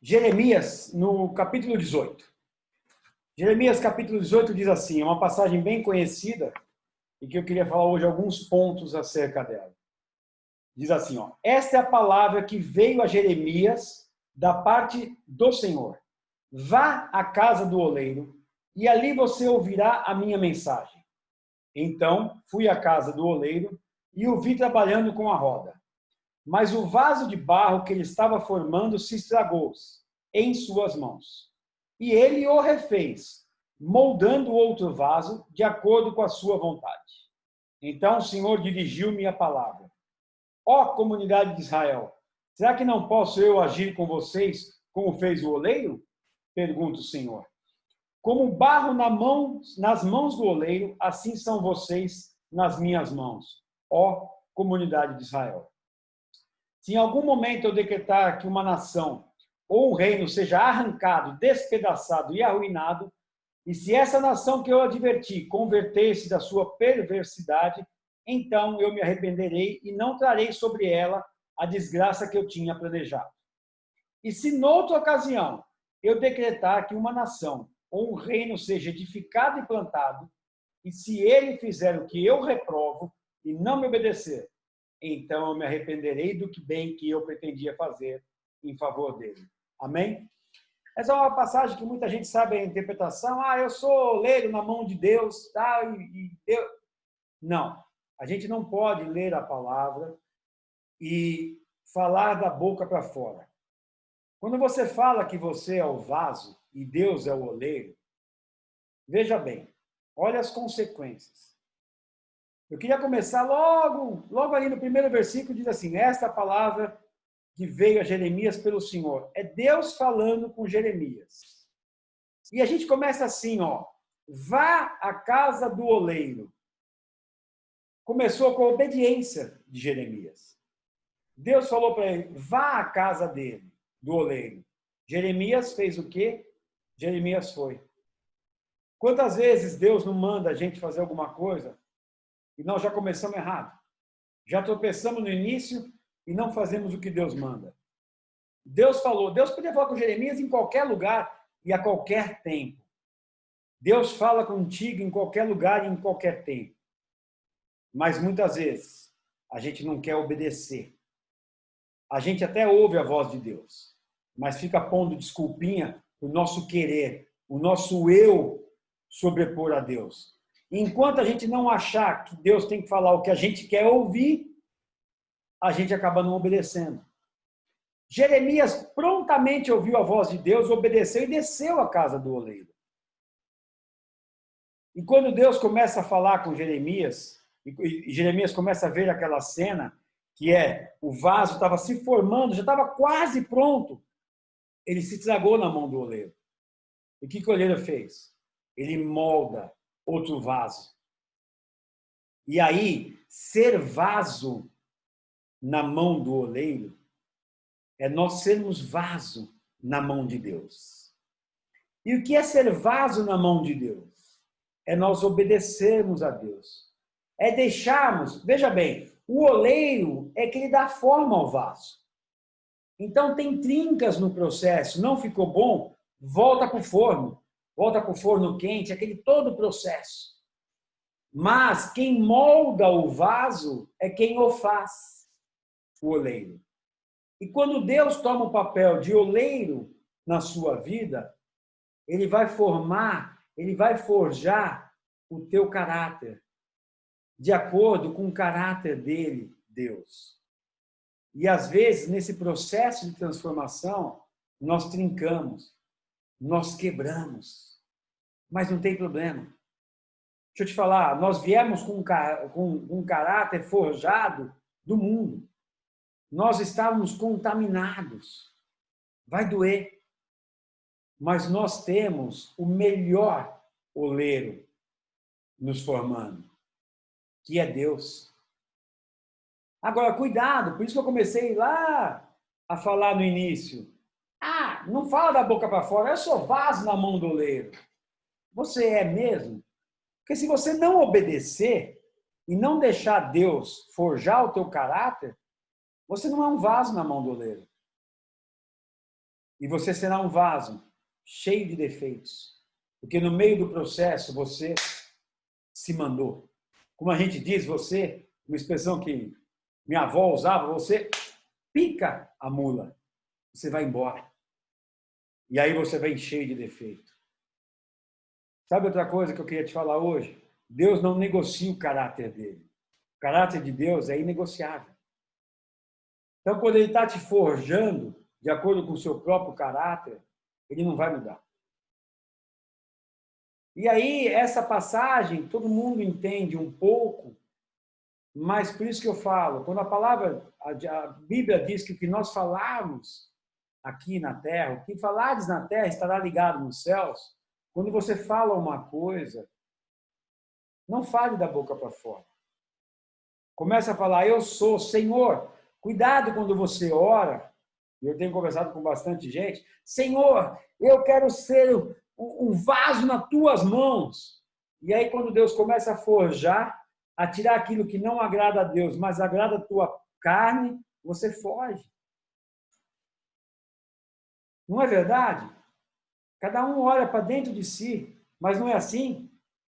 Jeremias, no capítulo 18. Jeremias, capítulo 18, diz assim, é uma passagem bem conhecida e que eu queria falar hoje alguns pontos acerca dela. Diz assim, ó, esta é a palavra que veio a Jeremias da parte do Senhor. Vá à casa do oleiro e ali você ouvirá a minha mensagem. Então, fui à casa do oleiro e o vi trabalhando com a roda. Mas o vaso de barro que ele estava formando se estragou em suas mãos. E ele o refez, moldando outro vaso de acordo com a sua vontade. Então o Senhor dirigiu-me a palavra. Ó comunidade de Israel, será que não posso eu agir com vocês como fez o oleiro? Pergunta o Senhor. Como barro nas mãos do oleiro, assim são vocês nas minhas mãos, ó comunidade de Israel. Se em algum momento eu decretar que uma nação ou um reino seja arrancado, despedaçado e arruinado, e se essa nação que eu adverti converter-se da sua perversidade, então eu me arrependerei e não trarei sobre ela a desgraça que eu tinha planejado. E se noutra ocasião eu decretar que uma nação ou um reino seja edificado e plantado, e se ele fizer o que eu reprovo e não me obedecer, então eu me arrependerei do que bem que eu pretendia fazer em favor dele. Amém? Essa é uma passagem que muita gente sabe a interpretação. Ah, eu sou oleiro na mão de Deus. Tá? E Deus... Não, a gente não pode ler a palavra e falar da boca para fora. Quando você fala que você é o vaso e Deus é o oleiro, veja bem, olha as consequências. Eu queria começar logo ali no primeiro versículo, diz assim, esta palavra que veio a Jeremias pelo Senhor. É Deus falando com Jeremias. E a gente começa assim, ó, vá à casa do oleiro. Começou com a obediência de Jeremias. Deus falou para ele, vá à casa dele, do oleiro. Jeremias fez o quê? Jeremias foi. Quantas vezes Deus não manda a gente fazer alguma coisa e nós já começamos errado? Já tropeçamos no início e não fazemos o que Deus manda. Deus falou, Deus podia falar com Jeremias em qualquer lugar e a qualquer tempo. Deus fala contigo em qualquer lugar e em qualquer tempo. Mas muitas vezes a gente não quer obedecer. A gente até ouve a voz de Deus, mas fica pondo desculpinha o nosso querer, o nosso eu sobrepor a Deus. Enquanto a gente não achar que Deus tem que falar o que a gente quer ouvir, a gente acaba não obedecendo. Jeremias prontamente ouviu a voz de Deus, obedeceu e desceu à casa do oleiro. E quando Deus começa a falar com Jeremias, e Jeremias começa a ver aquela cena, que é o vaso estava se formando, já estava quase pronto, ele se estragou na mão do oleiro. E o que o oleiro fez? Ele molda outro vaso. E aí, ser vaso na mão do oleiro é nós sermos vaso na mão de Deus. E o que é ser vaso na mão de Deus? É nós obedecermos a Deus. É deixarmos, veja bem, o oleiro é que ele dá forma ao vaso. Então tem trincas no processo, não ficou bom, volta para o forno quente, aquele todo o processo. Mas quem molda o vaso é quem o faz, o oleiro. E quando Deus toma o papel de oleiro na sua vida, ele vai formar, ele vai forjar o teu caráter, de acordo com o caráter dele, Deus. E às vezes, nesse processo de transformação, nós trincamos, nós quebramos, mas não tem problema. Deixa eu te falar, nós viemos com um caráter forjado do mundo. Nós estávamos contaminados. Vai doer. Mas nós temos o melhor oleiro nos formando, que é Deus. Agora, cuidado, por isso que eu comecei lá a falar no início. Ah, não fala da boca para fora, eu sou vaso na mão do oleiro. Você é mesmo? Porque se você não obedecer e não deixar Deus forjar o teu caráter, você não é um vaso na mão do oleiro. E você será um vaso cheio de defeitos. Porque no meio do processo você se mandou. Como a gente diz, você, uma expressão que minha avó usava, você pica a mula. Você vai embora. E aí você vem cheio de defeito. Sabe outra coisa que eu queria te falar hoje? Deus não negocia o caráter dele. O caráter de Deus é inegociável. Então, quando ele está te forjando de acordo com o seu próprio caráter, ele não vai mudar. E aí, essa passagem, todo mundo entende um pouco, mas por isso que eu falo, quando a Bíblia diz que o que nós falarmos aqui na terra, o que falares na terra estará ligado nos céus, quando você fala uma coisa, não fale da boca para fora. Começa a falar, eu sou, Senhor. Cuidado quando você ora, eu tenho conversado com bastante gente, Senhor, eu quero ser um vaso nas tuas mãos. E aí quando Deus começa a forjar, a tirar aquilo que não agrada a Deus, mas agrada a tua carne, você foge. Não é verdade? Cada um olha para dentro de si, mas não é assim.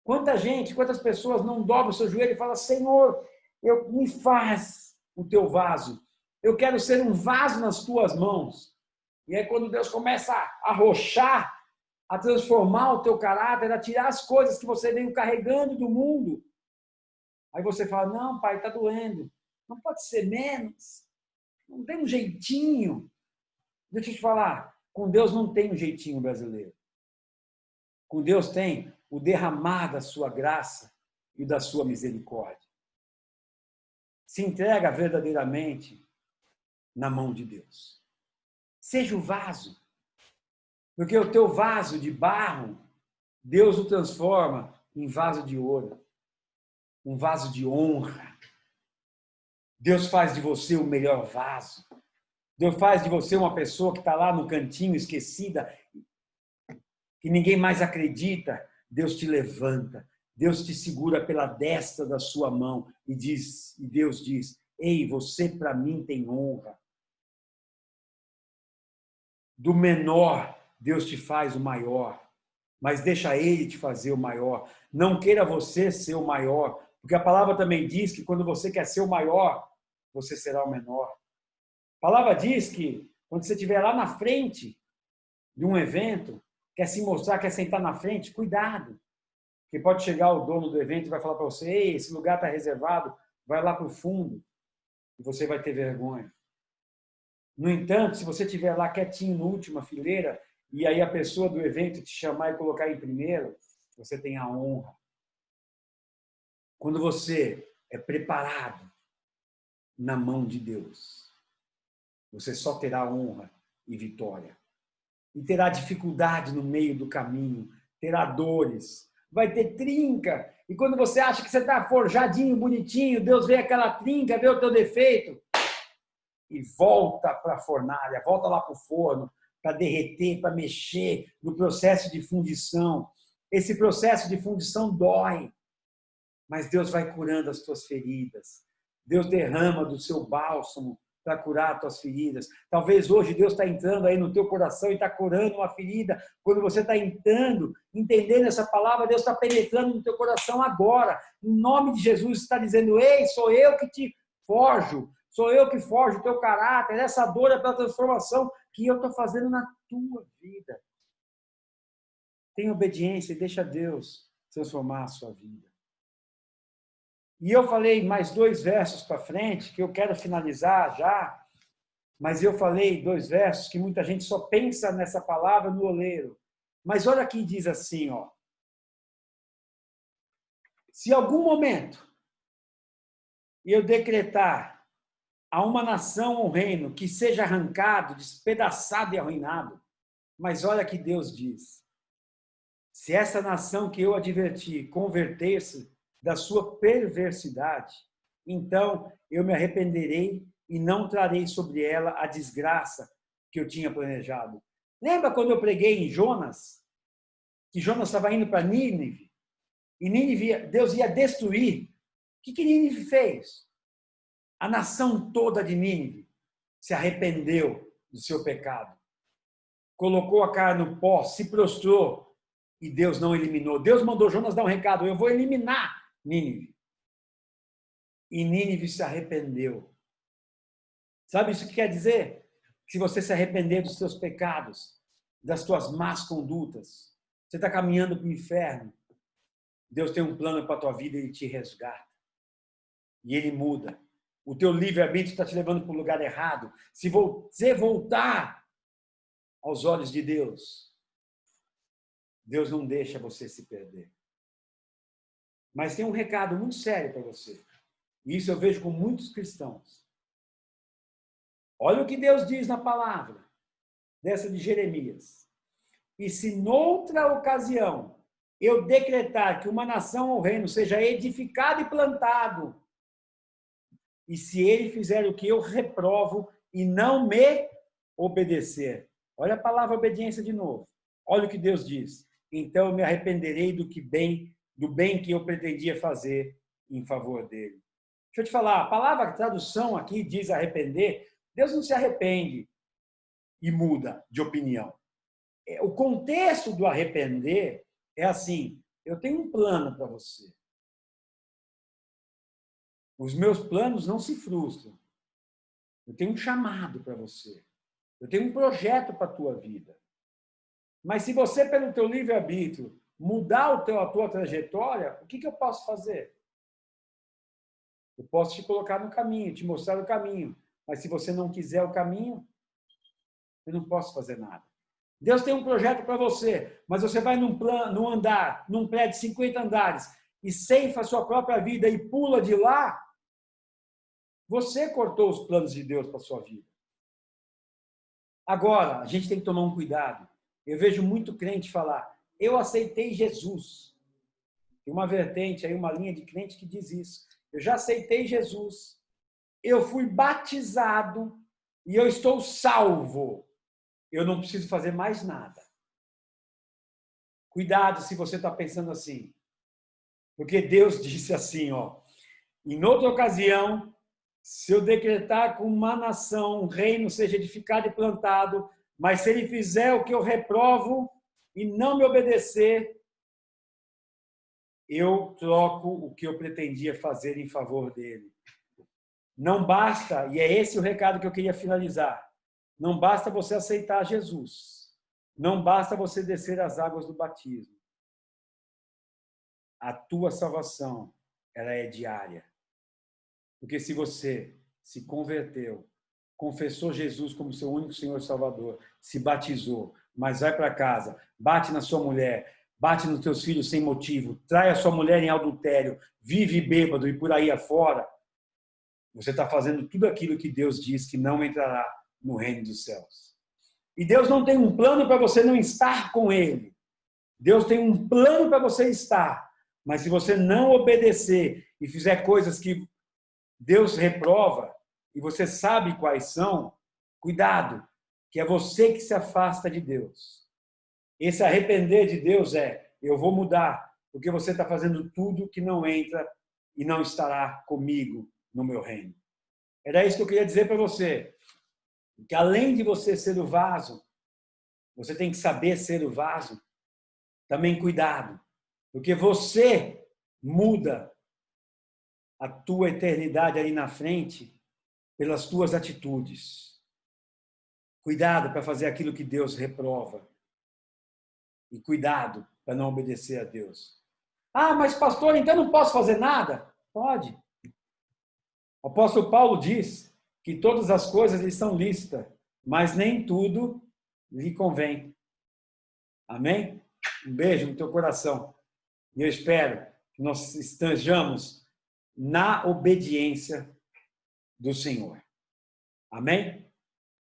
Quantas pessoas não dobram o seu joelho e falam, Senhor, me faz o teu vaso. Eu quero ser um vaso nas tuas mãos. E aí quando Deus começa a arrochar, a transformar o teu caráter, a tirar as coisas que você veio carregando do mundo, aí você fala, não, pai, está doendo. Não pode ser menos. Não tem um jeitinho. Deixa eu te falar, com Deus não tem um jeitinho brasileiro. Com Deus tem o derramar da sua graça e da sua misericórdia. Se entrega verdadeiramente na mão de Deus. Seja o vaso. Porque o teu vaso de barro, Deus o transforma em vaso de ouro. Um vaso de honra. Deus faz de você o melhor vaso. Deus faz de você uma pessoa que está lá no cantinho, esquecida, que ninguém mais acredita. Deus te levanta. Deus te segura pela destra da sua mão e Deus diz, ei, você para mim tem honra. Do menor, Deus te faz o maior. Mas deixa Ele te fazer o maior. Não queira você ser o maior. Porque a palavra também diz que quando você quer ser o maior, você será o menor. A palavra diz que quando você estiver lá na frente de um evento, quer se mostrar, quer sentar na frente, cuidado. Porque pode chegar o dono do evento e vai falar para você, ei, esse lugar está reservado, vai lá para o fundo. E você vai ter vergonha. No entanto, se você estiver lá quietinho, na última fileira, e aí a pessoa do evento te chamar e colocar em primeiro, você tem a honra. Quando você é preparado na mão de Deus, você só terá honra e vitória. E terá dificuldade no meio do caminho, terá dores, vai ter trinca. E quando você acha que você está forjadinho, bonitinho, Deus vê aquela trinca, vê o teu defeito e volta para a fornalha, volta lá para o forno, para derreter, para mexer no processo de fundição. Esse processo de fundição dói, mas Deus vai curando as tuas feridas. Deus derrama do seu bálsamo para curar as tuas feridas. Talvez hoje Deus está entrando aí no teu coração e está curando uma ferida. Quando você está entrando, entendendo essa palavra, Deus está penetrando no teu coração agora. Em nome de Jesus, está dizendo, ei, sou eu que te forjo. Sou eu que forjo o teu caráter. Essa dor é pela transformação que eu estou fazendo na tua vida. Tenha obediência e deixa Deus transformar a sua vida. E eu falei mais 2 versos para frente, que eu quero finalizar já, mas eu falei 2 versos que muita gente só pensa nessa palavra no oleiro. Mas olha aqui, diz assim, ó. Se algum momento eu decretar a uma nação ou reino que seja arrancado, despedaçado e arruinado, mas olha que Deus diz, se essa nação que eu adverti converter-se da sua perversidade, então eu me arrependerei e não trarei sobre ela a desgraça que eu tinha planejado. Lembra quando eu preguei em Jonas? Que Jonas estava indo para Nínive? E Nínive, Deus ia destruir. O que Nínive fez? A nação toda de Nínive se arrependeu do seu pecado. colocou a cara no pó, se prostrou e Deus não eliminou. Deus mandou Jonas dar um recado: eu vou eliminar Nínive. E Nínive se arrependeu. Sabe isso que quer dizer? Se você se arrepender dos seus pecados, das suas más condutas, você está caminhando para o inferno. Deus tem um plano para a tua vida, Ele te resgata. E Ele muda. O teu livre-arbítrio está te levando para o lugar errado. Se você voltar aos olhos de Deus, Deus não deixa você se perder. Mas tem um recado muito sério para você. E isso eu vejo com muitos cristãos. Olha o que Deus diz na palavra, dessa de Jeremias. E se noutra ocasião eu decretar que uma nação ou reino seja edificado e plantado, e se ele fizer o que eu reprovo e não me obedecer. Olha a palavra obediência de novo. Olha o que Deus diz. Então eu me arrependerei do bem que eu pretendia fazer em favor dele. Deixa eu te falar, a palavra tradução aqui diz arrepender. Deus não se arrepende e muda de opinião. O contexto do arrepender é assim: eu tenho um plano para você. Os meus planos não se frustram. Eu tenho um chamado para você. Eu tenho um projeto para a tua vida. Mas se você, pelo teu livre-arbítrio, mudar a tua trajetória, o que eu posso fazer? Eu posso te colocar no caminho, te mostrar o caminho. Mas se você não quiser o caminho, eu não posso fazer nada. Deus tem um projeto para você, mas você vai num prédio de 50 andares e ceifa a sua própria vida e pula de lá, você cortou os planos de Deus para a sua vida. Agora, a gente tem que tomar um cuidado. Eu vejo muito crente falar: eu aceitei Jesus. Tem uma vertente aí, uma linha de crente que diz isso. Eu já aceitei Jesus. Eu fui batizado e eu estou salvo. Eu não preciso fazer mais nada. Cuidado se você está pensando assim. Porque Deus disse assim, ó: em outra ocasião, se eu decretar que uma nação, um reino seja edificado e plantado, mas se ele fizer o que eu reprovo e não me obedecer, eu troco o que eu pretendia fazer em favor dele. Não basta, e é esse o recado que eu queria finalizar, não basta você aceitar Jesus. Não basta você descer as águas do batismo. A tua salvação, ela é diária. Porque se você se converteu, confessou Jesus como seu único Senhor e Salvador, se batizou, mas vai para casa, bate na sua mulher, bate nos teus filhos sem motivo, trai a sua mulher em adultério, vive bêbado e por aí afora, você está fazendo tudo aquilo que Deus diz que não entrará no reino dos céus. E Deus não tem um plano para você não estar com Ele. Deus tem um plano para você estar. Mas se você não obedecer e fizer coisas que Deus reprova, e você sabe quais são, cuidado, que é você que se afasta de Deus. Esse arrepender de Deus é: eu vou mudar, porque você está fazendo tudo que não entra e não estará comigo no meu reino. Era isso que eu queria dizer para você. Que além de você ser o vaso, você tem que saber ser o vaso. Também cuidado, porque você muda a tua eternidade ali na frente pelas tuas atitudes. Cuidado para fazer aquilo que Deus reprova. E cuidado para não obedecer a Deus. Ah, mas pastor, então não posso fazer nada? Pode. O apóstolo Paulo diz que todas as coisas lhe são lícitas, mas nem tudo lhe convém. Amém? Um beijo no teu coração. E eu espero que nós estejamos na obediência do Senhor. Amém?